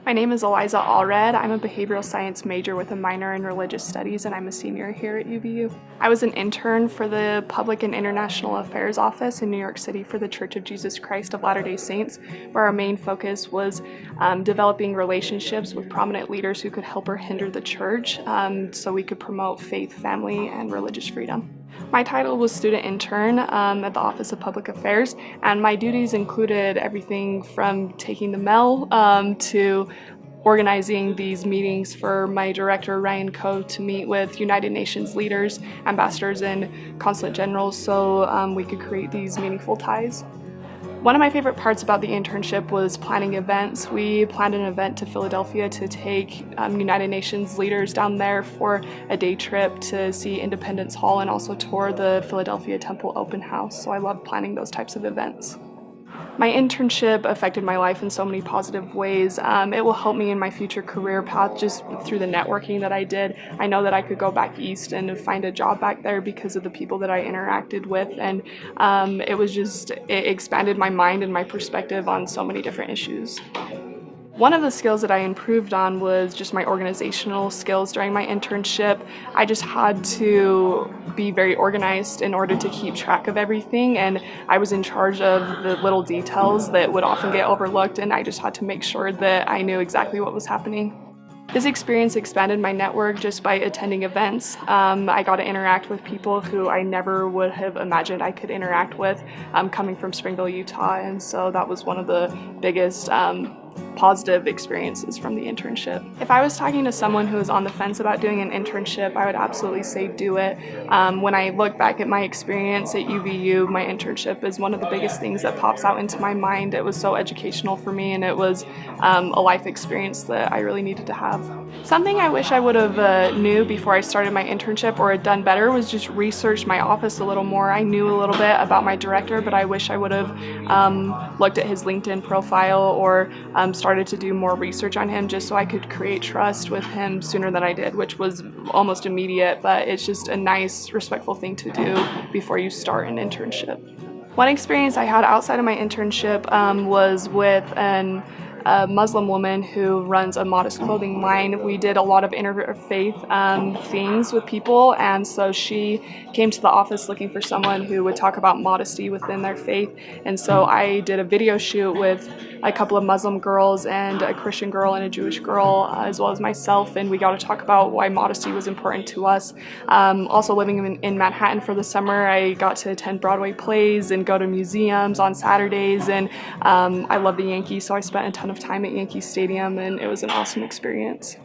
My name is Aliza Allred. I'm a behavioral science major with a minor in religious studies, and I'm a senior here at UVU. I was an intern for the Public and International Affairs Office in New York City for the Church of Jesus Christ of Latter-day Saints, where our main focus was developing relationships with prominent leaders who could help or hinder the church so we could promote faith, family, and religious freedom. My title was student intern at the Office of Public Affairs, and my duties included everything from taking the mail to organizing these meetings for my director, Ryan Coe, to meet with United Nations leaders, ambassadors, and consulate generals so we could create these meaningful ties. One of my favorite parts about the internship was planning events. We planned an event to Philadelphia to take United Nations leaders down there for a day trip to see Independence Hall and also tour the Philadelphia Temple Open House. So I love planning those types of events. My internship affected my life in so many positive ways. It will help me in my future career path just through the networking that I did. I know that I could go back east and find a job back there because of the people that I interacted with, and it expanded my mind and my perspective on so many different issues. One of the skills that I improved on was just my organizational skills during my internship. I just had to be very organized in order to keep track of everything, and I was in charge of the little details that would often get overlooked, and I just had to make sure that I knew exactly what was happening. This experience expanded my network just by attending events. I got to interact with people who I never would have imagined I could interact with coming from Springville, Utah, and so that was one of the biggest positive experiences from the internship. If I was talking to someone who was on the fence about doing an internship, I would absolutely say do it. When I look back at my experience at UVU, my internship is one of the biggest things that pops out into my mind. It was so educational for me, and it was a life experience that I really needed to have. Something I wish I would have knew before I started my internship or had done better was just research my office a little more. I knew a little bit about my director, but I wish I would have looked at his LinkedIn profile or started to do more research on him just so I could create trust with him sooner than I did, which was almost immediate, but it's just a nice, respectful thing to do before you start an internship. One experience I had outside of my internship was with a Muslim woman who runs a modest clothing line. We did a lot of interfaith things with people, and so she came to the office looking for someone who would talk about modesty within their faith, and so I did a video shoot with a couple of Muslim girls and a Christian girl and a Jewish girl, as well as myself, and we got to talk about why modesty was important to us. Also living in Manhattan for the summer, I got to attend Broadway plays and go to museums on Saturdays, and I love the Yankees, so I spent a ton of time at Yankee Stadium, and it was an awesome experience.